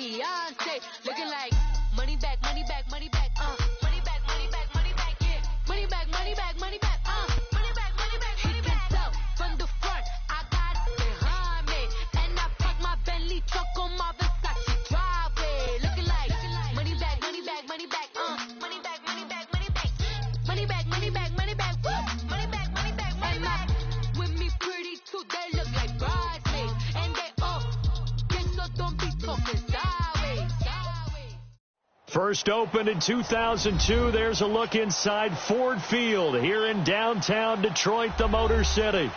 Beyonce. Looking like money back, money back, money back, money back, money back, money back, yeah. Money back, money back, money back, money back, money back, money back. Hit up from the front, I got it behind me. And I park my Bentley truck on my Versace driveway. Looking like money back, money back, money back, money back, money back, money back. Money back, money back, money back, woo. Money back, money back, money back. With me pretty too, they look like bridesmaids. And they all get so don't be talking sideways. First opened in 2002. There's a look inside Ford Field here in downtown Detroit, the Motor City.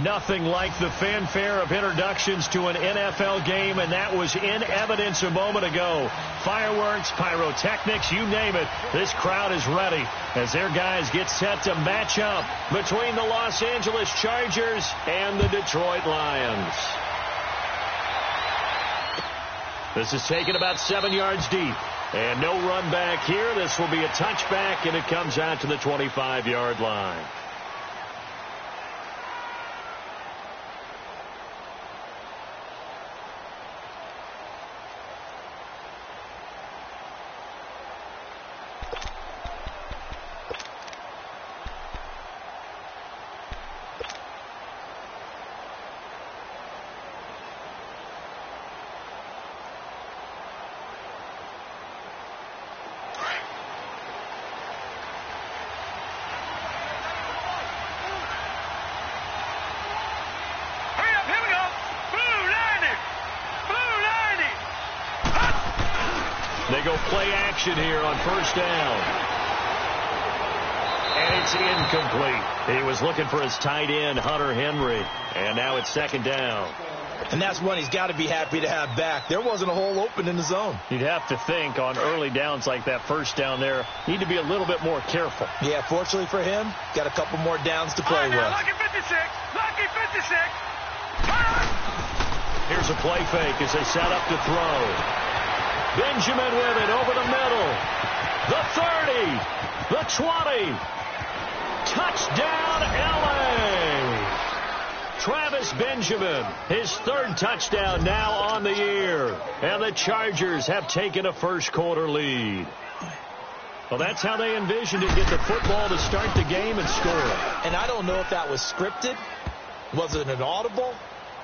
Nothing like the fanfare of introductions to an NFL game, and that was in evidence a moment ago. Fireworks, pyrotechnics, you name it. This crowd is ready as their guys get set to match up between the Los Angeles Chargers and the Detroit Lions. This is taken about 7 yards deep. And no run back here. This will be a touchback, and it comes out to the 25-yard line. They go play action here on first down. And it's incomplete. He was looking for his tight end, Hunter Henry. And now it's second down. And that's one he's got to be happy to have back. There wasn't a hole open in the zone. You'd have to think on early downs like that first down there, need to be a little bit more careful. Yeah, fortunately for him, got a couple more downs to play with. Lucky 56! Lucky 56! Here's a play fake as they set up to throw. Benjamin with it over the middle. The 30. The 20. Touchdown, L.A. Travis Benjamin, his third touchdown now on the year. And the Chargers have taken a first quarter lead. Well, that's how they envisioned it, get the football to start the game and score. And I don't know if that was scripted. Was it an audible?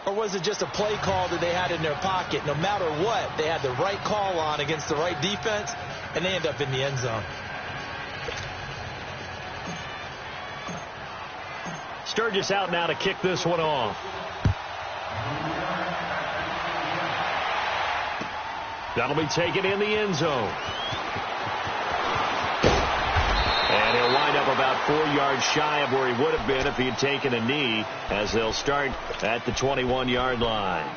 Or was it just a play call that they had in their pocket? No matter what, they had the right call on against the right defense, and they end up in the end zone. Sturgis out now to kick this one off. That'll be taken in the end zone. And he'll wind up about 4 yards shy of where he would have been if he had taken a knee, as they'll start at the 21-yard line.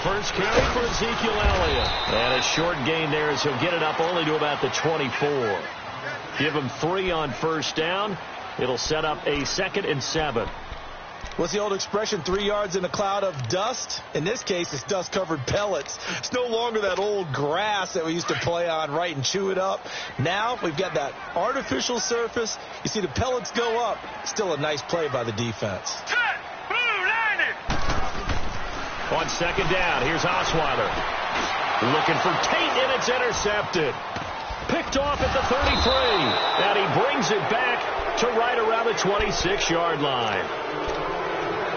First carry for Ezekiel Elliott. And a short gain there as he'll get it up only to about the 24. Give him 3 on first down. It'll set up a 2nd and 7. What's the old expression, 3 yards in a cloud of dust? In this case, it's dust-covered pellets. It's no longer that old grass that we used to play on, right, and chew it up. Now we've got that artificial surface. You see the pellets go up. Still a nice play by the defense. On second down, here's Osweiler. Looking for Tate, and it's intercepted. Picked off at the 33. And he brings it back to right around the 26-yard line.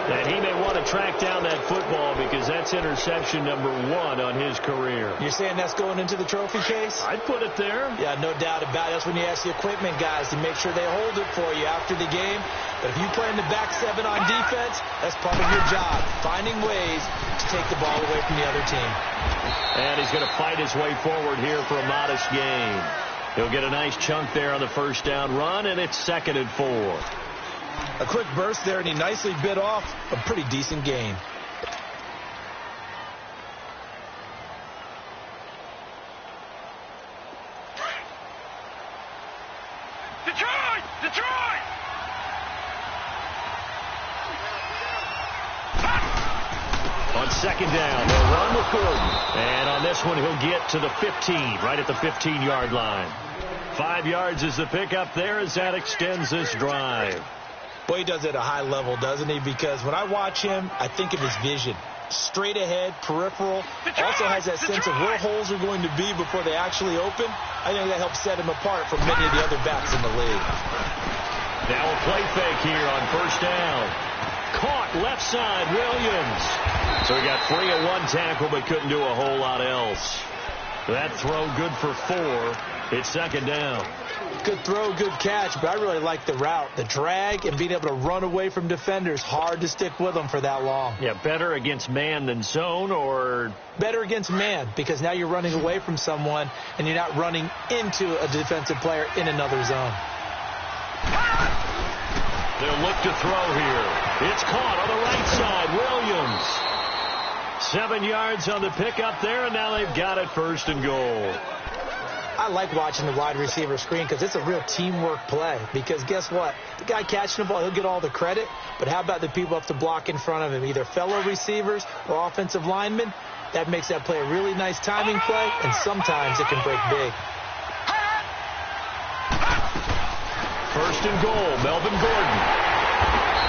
And he may want to track down that football because that's interception number 1 on his career. You're saying that's going into the trophy case? I'd put it there. Yeah, no doubt about it. That's when you ask the equipment guys to make sure they hold it for you after the game. But if you play in the back 7 on defense, that's part of your job, finding ways to take the ball away from the other team. And he's going to fight his way forward here for a modest gain. He'll get a nice chunk there on the first down run, and it's 2nd and 4. A quick burst there, and he nicely bit off a pretty decent gain. Detroit! Detroit! On second down, they'll run with Gordon. And on this one, he'll get to the 15, right at the 15-yard line. 5 yards is the pickup there as that extends this drive. Well, he does it at a high level, doesn't he? Because when I watch him, I think of his vision. Straight ahead, peripheral. Also has that sense of where holes are going to be before they actually open. I think that helps set him apart from many of the other backs in the league. Now a play fake here on first down. Caught left side, Williams. So he got free of one tackle but couldn't do a whole lot else. That throw good for 4. It's second down. Good throw, good catch, but I really like the route. The drag and being able to run away from defenders. Hard to stick with them for that long. Yeah, better against man than zone, or? Better against man, because now you're running away from someone and you're not running into a defensive player in another zone. They'll look to throw here. It's caught on the right side. Williams. 7 yards on the pickup there, and now they've got it first and goal. I like watching the wide receiver screen because it's a real teamwork play. Because guess what? The guy catching the ball, he'll get all the credit. But how about the people up to block in front of him, either fellow receivers or offensive linemen? That makes that play a really nice timing play, and sometimes it can break big. First and goal, Melvin Gordon.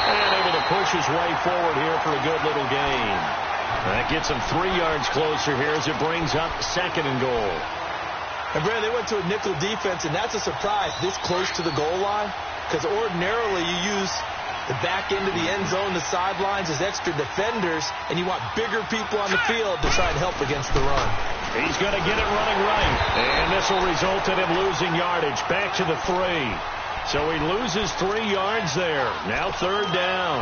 And able to push his way forward here for a good little gain. That gets him 3 yards closer here as it brings up second and goal. And, Brad, they went to a nickel defense, and that's a surprise this close to the goal line, because ordinarily you use the back end of the end zone, the sidelines as extra defenders, and you want bigger people on the field to try and help against the run. He's going to get it running right, and this will result in him losing yardage back to the 3. So he loses 3 yards there. Now third down.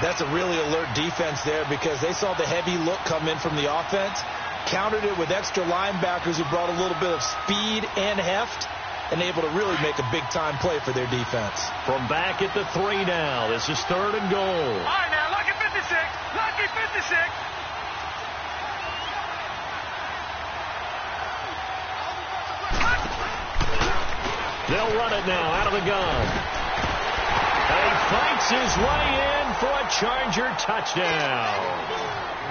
That's a really alert defense there because they saw the heavy look come in from the offense, countered it with extra linebackers who brought a little bit of speed and heft, and able to really make a big-time play for their defense. From back at the 3 now, this is third and goal. All right, now, lucky 56. Lucky 56. They'll run it now out of the gun. And he fights his way in for a Charger touchdown.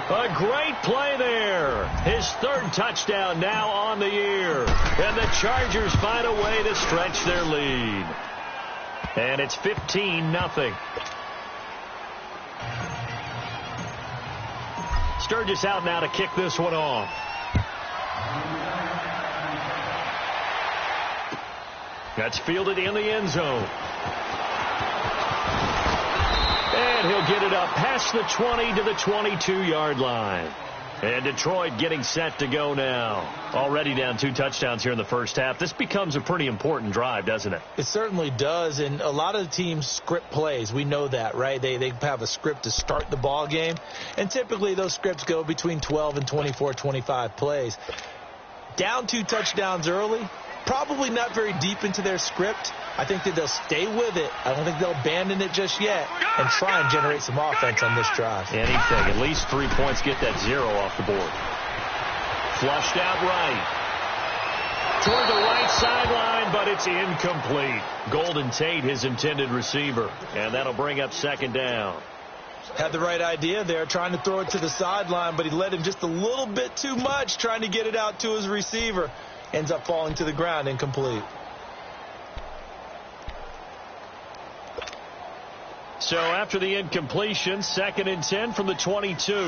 A great play there. His third touchdown now on the year. And the Chargers find a way to stretch their lead. And it's 15-0. Sturgis out now to kick this one off. That's fielded in the end zone. And he'll get it up past the 20 to the 22-yard line. And Detroit getting set to go now. Already down 2 touchdowns here in the first half. This becomes a pretty important drive, doesn't it? It certainly does, and a lot of the teams script plays. We know that, right? They have a script to start the ball game, and typically those scripts go between 12 and 24, 25 plays. Down 2 touchdowns early, probably not very deep into their script. I think that they'll stay with it. I don't think they'll abandon it just yet and try and generate some offense on this drive. Anything. At least 3 points. Get that 0 off the board. Flushed out right. Toward the right sideline, but it's incomplete. Golden Tate, his intended receiver. And that'll bring up second down. Had the right idea there, trying to throw it to the sideline, but he led him just a little bit too much, trying to get it out to his receiver. Ends up falling to the ground, incomplete. So after the incompletion, 2nd and 10 from the 22. All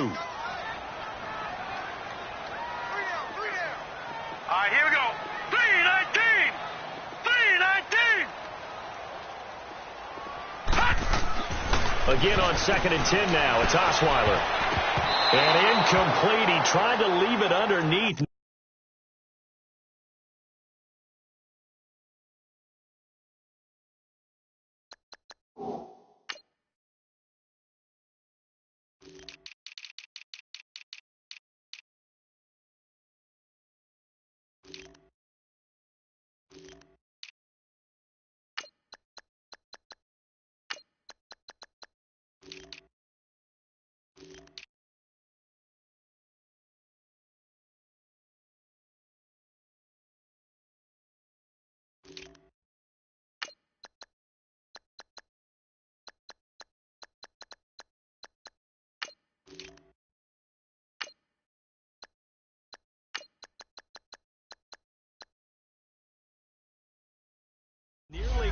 right, here we go. 319. 319. Again on 2nd and 10 now. It's Osweiler. And incomplete. He tried to leave it underneath.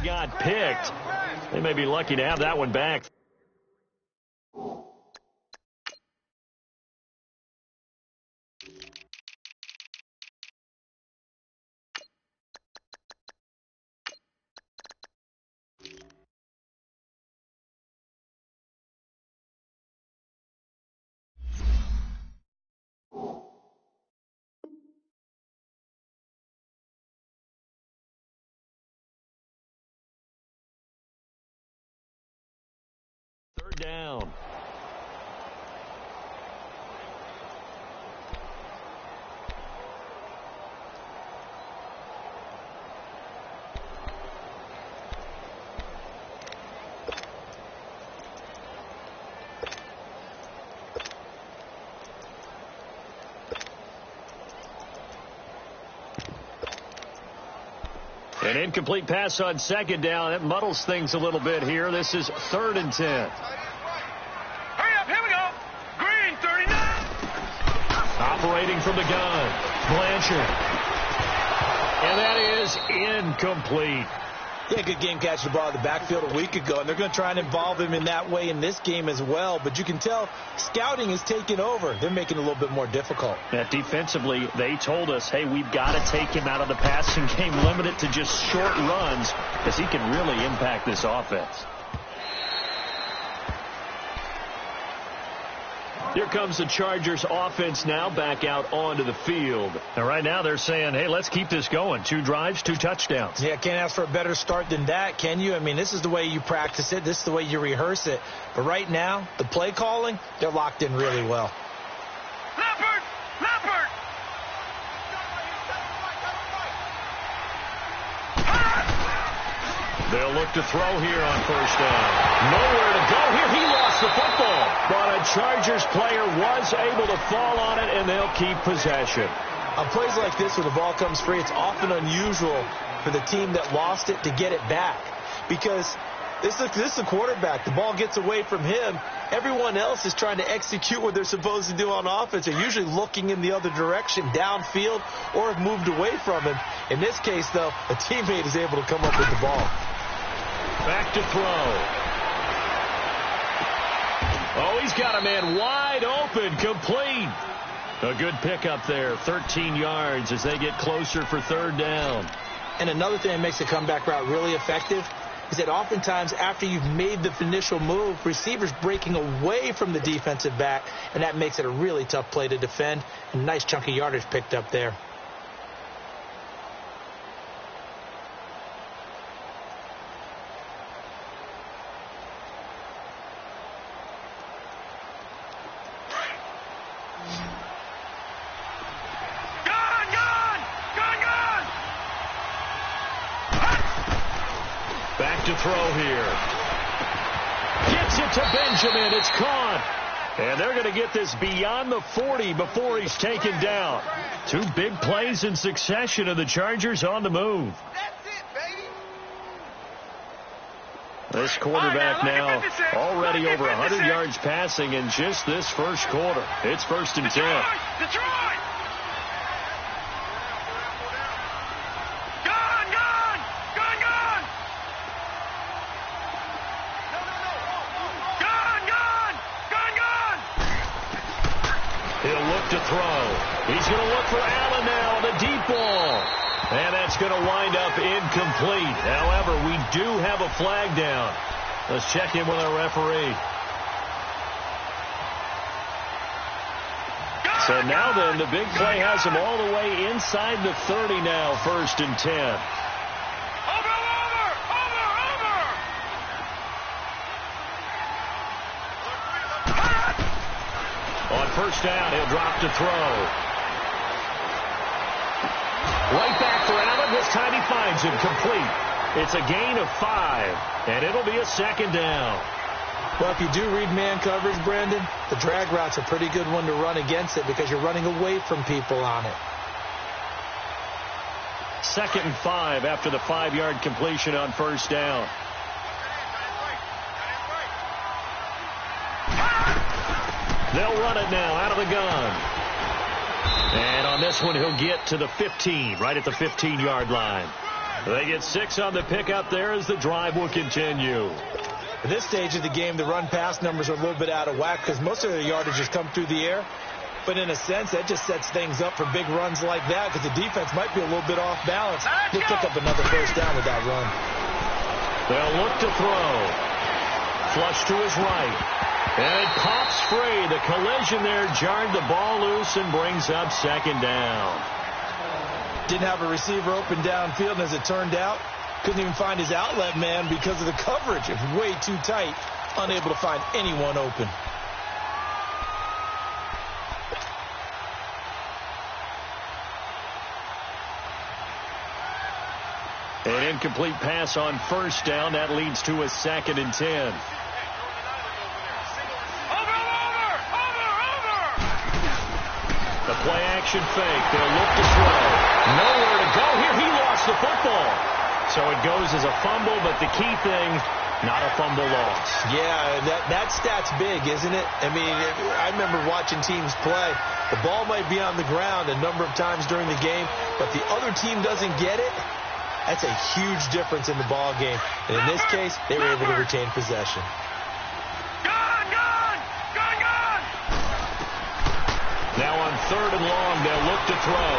got picked. They may be lucky to have that one back. Third down. An incomplete pass on second down. It muddles things a little bit here. This is 3rd and 10. Hurry up, here we go. Green, 39. Operating from the gun. Blanchard. And that is incomplete. Yeah, good game catch the ball in the backfield a week ago, and they're going to try and involve him in that way in this game as well. But you can tell scouting is taking over. They're making it a little bit more difficult. That defensively, they told us, hey, we've got to take him out of the passing game, limit it to just short runs, because he can really impact this offense. Here comes the Chargers offense now back out onto the field. And right now they're saying, hey, let's keep this going. 2 drives, 2 touchdowns. Yeah, can't ask for a better start than that, can you? I mean, this is the way you practice it. This is the way you rehearse it. But right now, the play calling, they're locked in really well. Leopard! Leopard! They'll look to throw here on first down. Nowhere to go here. He lost the football. But a Chargers player was able to fall on it, and they'll keep possession. On plays like this where the ball comes free, it's often unusual for the team that lost it to get it back. Because this is the quarterback. The ball gets away from him. Everyone else is trying to execute what they're supposed to do on offense. They're usually looking in the other direction, downfield, or have moved away from him. In this case, though, a teammate is able to come up with the ball. Back to throw. Oh, he's got a man wide open, complete. A good pickup there, 13 yards as they get closer for 3rd down. And another thing that makes the comeback route really effective is that oftentimes after you've made the initial move, receivers breaking away from the defensive back, and that makes it a really tough play to defend. A nice chunk of yardage picked up there. To throw here. Gets it to Benjamin. It's caught. And they're going to get this beyond the 40 before he's taken down. 2 big plays in succession of the Chargers on the move. That's it, baby. This quarterback now already over 100 yards passing in just this first quarter. It's 1st and 10. Detroit! To throw. He's going to look for Allen now, the deep ball. And that's going to wind up incomplete. However, we do have a flag down. Let's check in with our referee. So now then, the big play has him all the way inside the 30 now, 1st and 10. On first down, he'll drop to throw. Right back for Allen. This time he finds him complete. It's a gain of 5, and it'll be a 2nd down. Well, if you do read man coverage, Brandon, the drag route's a pretty good one to run against it because you're running away from people on it. 2nd and 5 after the 5-yard completion on first down. They'll run it now out of the gun. And on this one, he'll get to the 15, right at the 15-yard line. They get 6 on the pickup there as the drive will continue. At this stage of the game, the run-pass numbers are a little bit out of whack because most of their yardage has come through the air. But in a sense, that just sets things up for big runs like that because the defense might be a little bit off balance. He'll pick up another first down with that run. They'll look to throw. Flush to his right. And it pops free. The collision there jarred the ball loose and brings up second down. Didn't have a receiver open downfield, and as it turned out, couldn't even find his outlet man because of the coverage. It was way too tight, unable to find anyone open. An incomplete pass on first down. That leads to a 2nd and 10. The play action fake. They'll look to throw. Nowhere to go here. He lost the football. So it goes as a fumble, but the key thing, not a fumble loss. Yeah, that stat's big, isn't it? I mean, I remember watching teams play. The ball might be on the ground a number of times during the game, but the other team doesn't get it. That's a huge difference in the ball game. And in this case, they were able to retain possession. Now on 3rd and long, they'll look to throw.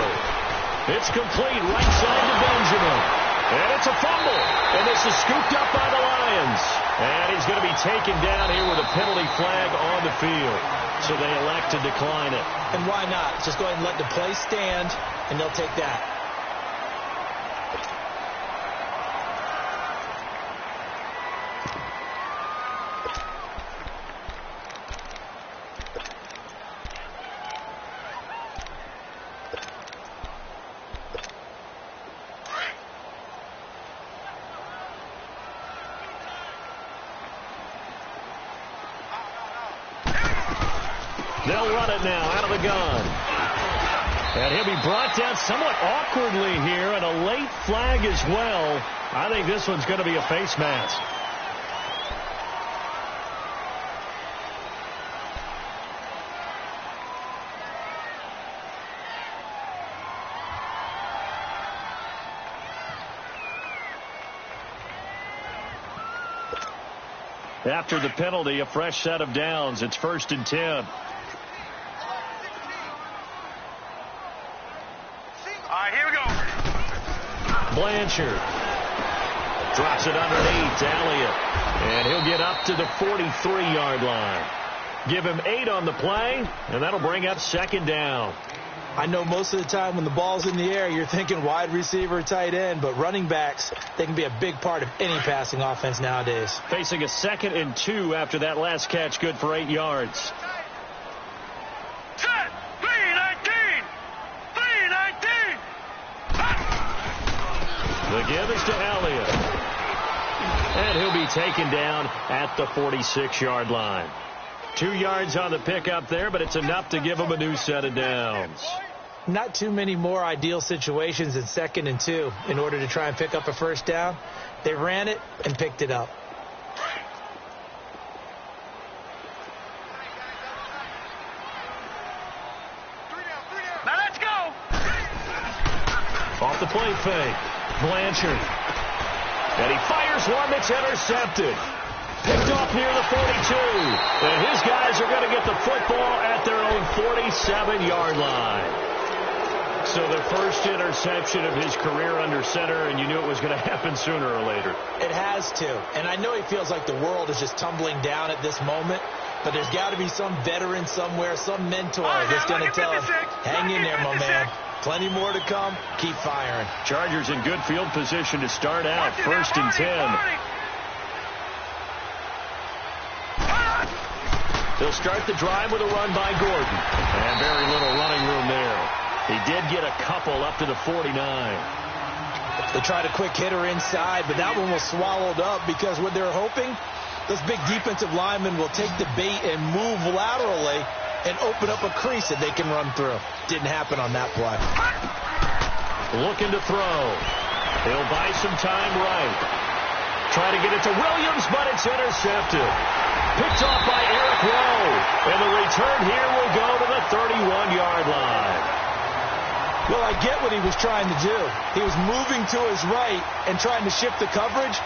It's complete right side to Benjamin. And it's a fumble. And this is scooped up by the Lions. And he's going to be taken down here with a penalty flag on the field. So they elect to decline it. And why not? Just go ahead and let the play stand, and they'll take that. They'll run it now out of the gun. And he'll be brought down somewhat awkwardly here, and a late flag as well. I think this one's going to be a face mask. After the penalty, a fresh set of downs. It's 1st and 10. Blanchard drops it underneath to Elliott, and he'll get up to the 43-yard line. Give him 8 on the play, and that'll bring up 2nd down. I know most of the time when the ball's in the air, you're thinking wide receiver, tight end, but running backs, they can be a big part of any passing offense nowadays. Facing a 2nd and 2 after that last catch, good for 8 yards. The give is to Elliott. And he'll be taken down at the 46-yard line. 2 yards on the pickup there, but it's enough to give him a new set of downs. Not too many more ideal situations in 2nd and 2 in order to try and pick up a first down. They ran it and picked it up. Now let's go. Off the play fake. Blanchard. And he fires one that's intercepted. Picked off near the 42. And his guys are going to get the football at their own 47-yard line. So the first interception of his career under center, and you knew it was going to happen sooner or later. It has to. And I know he feels like the world is just tumbling down at this moment, but there's got to be some veteran somewhere, some mentor that's going to tell him, hang in there, my man. Plenty more to come. Keep firing. Chargers in good field position to start out. 1st and 10. They'll start the drive with a run by Gordon. And very little running room there. He did get a couple up to the 49. They tried a quick hitter inside, but that one was swallowed up because what they're hoping, this big defensive lineman will take the bait and move laterally and open up a crease that they can run through. Didn't happen on that play. Looking to throw. He'll buy some time right. Try to get it to Williams, but it's intercepted. Picked off by Eric Rowe. And the return here will go to the 31-yard line. Well, I get what he was trying to do. He was moving to his right and trying to shift the coverage,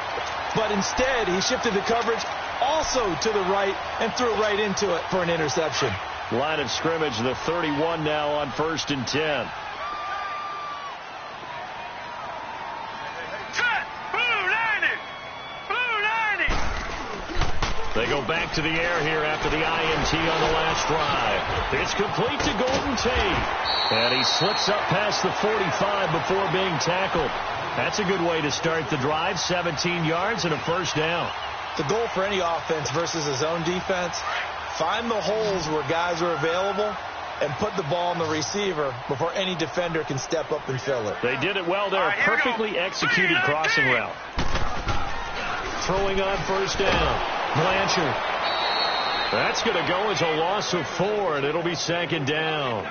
but instead he shifted the coverage also to the right and threw right into it for an interception. Line of scrimmage, the 31 now on 1st and 10. They go back to the air here after the INT on the last drive. It's complete to Golden Tate. And he slips up past the 45 before being tackled. That's a good way to start the drive. 17 yards and a first down. The goal for any offense versus a zone defense, find the holes where guys are available and put the ball on the receiver before any defender can step up and fill it. They did it well there. Perfectly executed crossing route. Throwing on first down. Blanchard. That's going to go as a loss of 4, and it'll be 2nd down.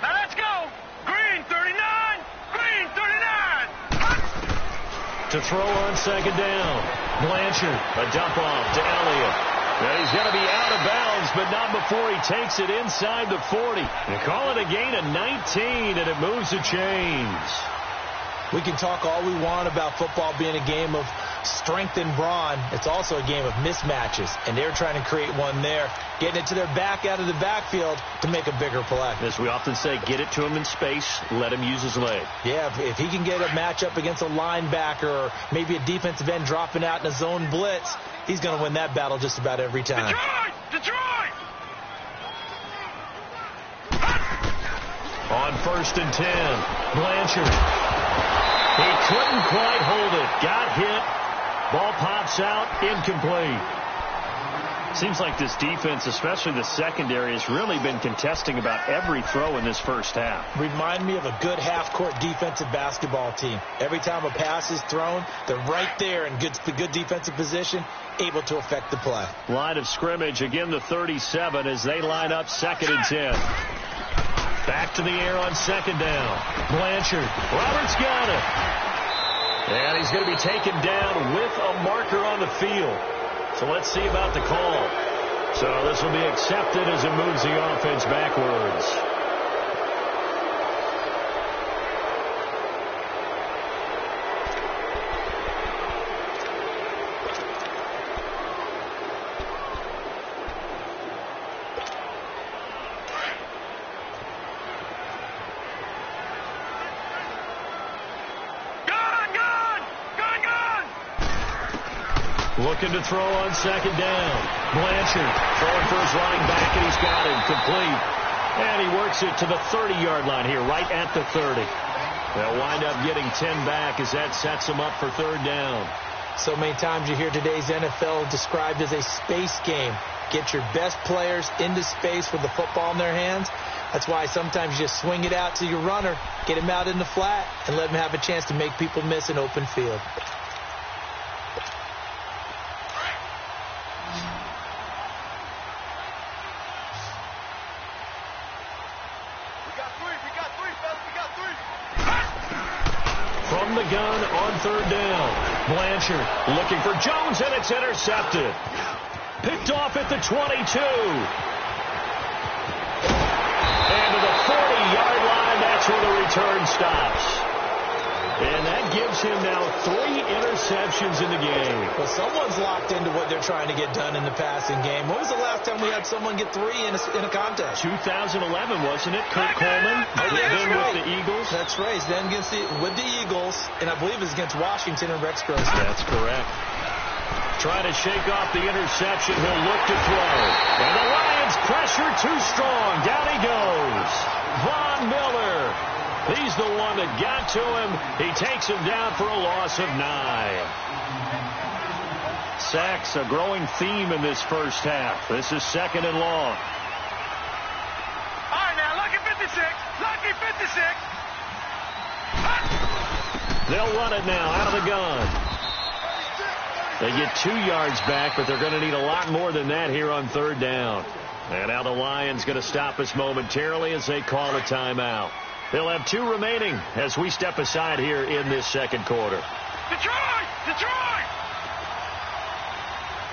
Now let's go. Green 39. Green 39. To throw on 2nd down. Blanchard. A dump off to Elliott. And he's going to be out of bounds, but not before he takes it inside the 40. They call it a gain of 19, and it moves the chains. We can talk all we want about football being a game of strength and brawn. It's also a game of mismatches, and they're trying to create one there, getting it to their back out of the backfield to make a bigger play. As we often say, get it to him in space, let him use his leg. Yeah, if he can get a matchup against a linebacker or maybe a defensive end dropping out in a zone blitz, he's going to win that battle just about every time. Detroit! On 1st and 10, Blanchard. He couldn't quite hold it. Got hit. Ball pops out. Incomplete. Seems like this defense, especially the secondary, has really been contesting about every throw in this first half. Remind me of a good half-court defensive basketball team. Every time a pass is thrown, they're right there in good defensive position, able to affect the play. Line of scrimmage, again the 37 as they line up 2nd and 10. Back to the air on 2nd down. Blanchard. Roberts got it. And he's going to be taken down with a marker on the field. So let's see about the call. So this will be accepted as it moves the offense backwards. Looking to throw on 2nd down. Blanchard throwing for his running back, and he's got him complete. And he works it to the 30-yard line here, right at the 30. They'll wind up getting 10 back as that sets them up for 3rd down. So many times you hear today's NFL described as a space game. Get your best players into space with the football in their hands. That's why sometimes you just swing it out to your runner, get him out in the flat, and let him have a chance to make people miss an open field. From the gun on 3rd down. Blanchard looking for Jones, and it's intercepted. Picked off at the 22. And to the 40-yard line, that's where the return stops. And that gives him now 3 interceptions in the game. Well, someone's locked into what they're trying to get done in the passing game. When was the last time we had someone get 3 in a contest? 2011, wasn't it? Kurt Coleman. Then with the Eagles. That's right. Then with the Eagles, and I believe it's against Washington and Rex Grossman. That's correct. Trying to shake off the interception. He'll look to throw. And the Lions pressure too strong. Down he goes. Von Miller. He's the one that got to him. He takes him down for a loss of 9. Sacks, a growing theme in this first half. This is 2nd and long. All right, now, lucky 56. Lucky 56. They'll run it now out of the gun. They get 2 yards back, but they're going to need a lot more than that here on 3rd down. And now the Lions going to stop us momentarily as they call a timeout. They'll have 2 remaining as we step aside here in this second quarter. Detroit! Detroit!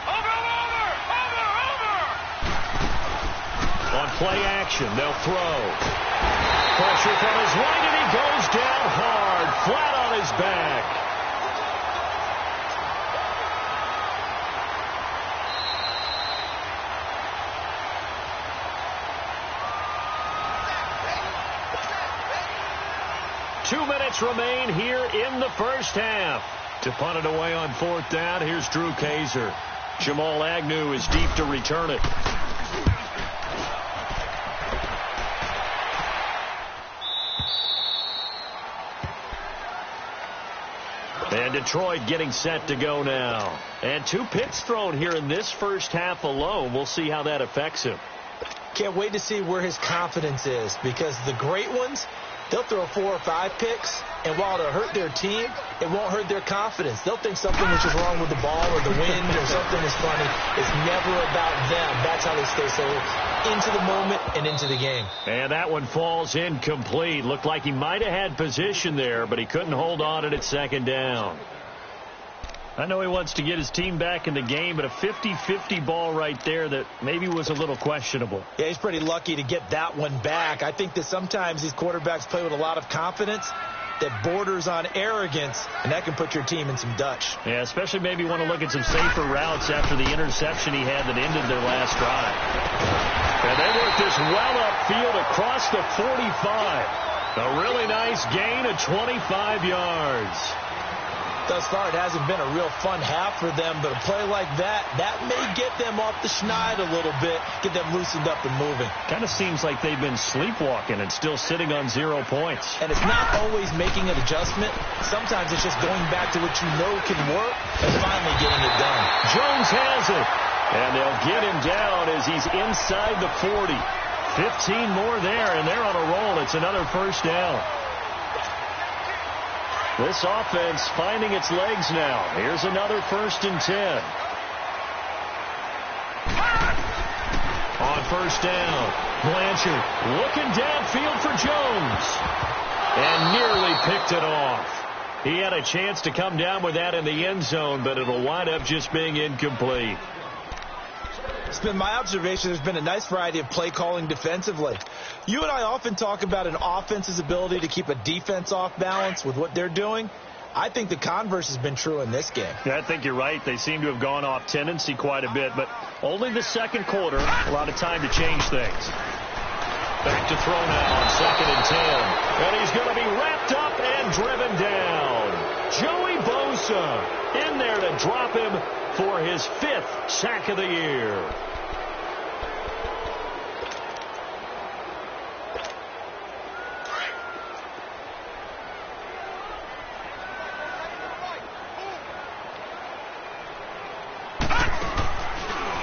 Over! On play action, they'll throw. Pressure from his right, and he goes down hard, flat on his back. Two minutes remain here in the first half. To punt it away on 4th down, here's Drew Kaiser. Jamal Agnew is deep to return it. And Detroit getting set to go now. And 2 picks thrown here in this first half alone. We'll see how that affects him. Can't wait to see where his confidence is, because the great ones, they'll throw 4 or 5 picks, and while it'll hurt their team, it won't hurt their confidence. They'll think something was just wrong with the ball or the wind or something is funny. It's never about them. That's how they stay so into the moment and into the game. And that one falls incomplete. Looked like he might have had position there, but he couldn't hold on at 2nd down. I know he wants to get his team back in the game, but a 50-50 ball right there that maybe was a little questionable. Yeah, he's pretty lucky to get that one back. I think that sometimes these quarterbacks play with a lot of confidence that borders on arrogance, and that can put your team in some Dutch. Yeah, especially maybe want to look at some safer routes after the interception he had that ended their last drive. And they work this well upfield across the 45. A really nice gain of 25 yards. Thus far, it hasn't been a real fun half for them, but a play like that may get them off the schneid a little bit, get them loosened up and moving. Kind of seems like they've been sleepwalking and still sitting on 0 points. And it's not always making an adjustment. Sometimes it's just going back to what you know can work and finally getting it done. Jones has it, and they'll get him down as he's inside the 40. 15 more there, and they're on a roll. It's another first down. This offense finding its legs now. Here's another 1st and 10. On 1st down, Blanchard looking downfield for Jones. And nearly picked it off. He had a chance to come down with that in the end zone, but it'll wind up just being incomplete. It's been my observation there's been a nice variety of play calling defensively. You and I often talk about an offense's ability to keep a defense off balance with what they're doing. I think the converse has been true in this game. Yeah, I think you're right. They seem to have gone off tendency quite a bit, but only the second quarter, a lot of time to change things. Back to throw now on 2nd and 10. And he's going to be wrapped up and driven down. Joey Bosa in there to drop him for his 5th sack of the year.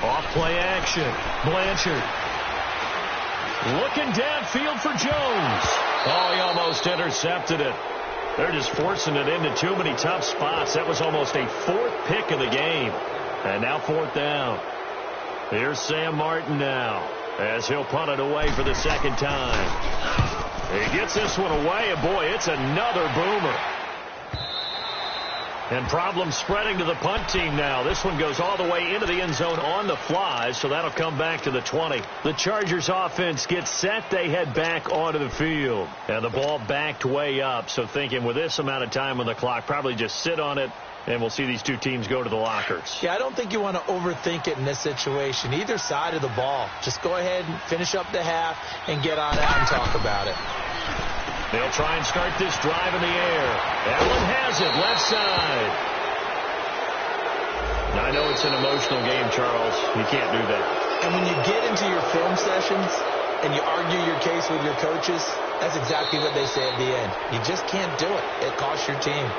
Off play action. Blanchard looking downfield for Jones. Oh, he almost intercepted it. They're just forcing it into too many tough spots. That was almost a 4th pick of the game. And now 4th down. Here's Sam Martin now as he'll punt it away for the 2nd time. He gets this one away, and boy, it's another boomer. And problems spreading to the punt team now. This one goes all the way into the end zone on the fly, so that'll come back to the 20. The Chargers offense gets set. They head back onto the field. And the ball backed way up, so thinking with this amount of time on the clock, probably just sit on it, and we'll see these two teams go to the lockers. Yeah, I don't think you want to overthink it in this situation. Either side of the ball. Just go ahead and finish up the half and get on out and talk about it. They'll try and start this drive in the air. Allen has it, left side. Now, I know it's an emotional game, Charles. You can't do that. And when you get into your film sessions and you argue your case with your coaches, that's exactly what they say at the end. You just can't do it. It costs your team.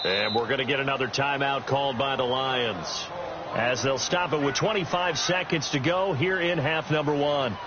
And we're going to get another timeout called by the Lions, as they'll stop it with 25 seconds to go here in half number 1.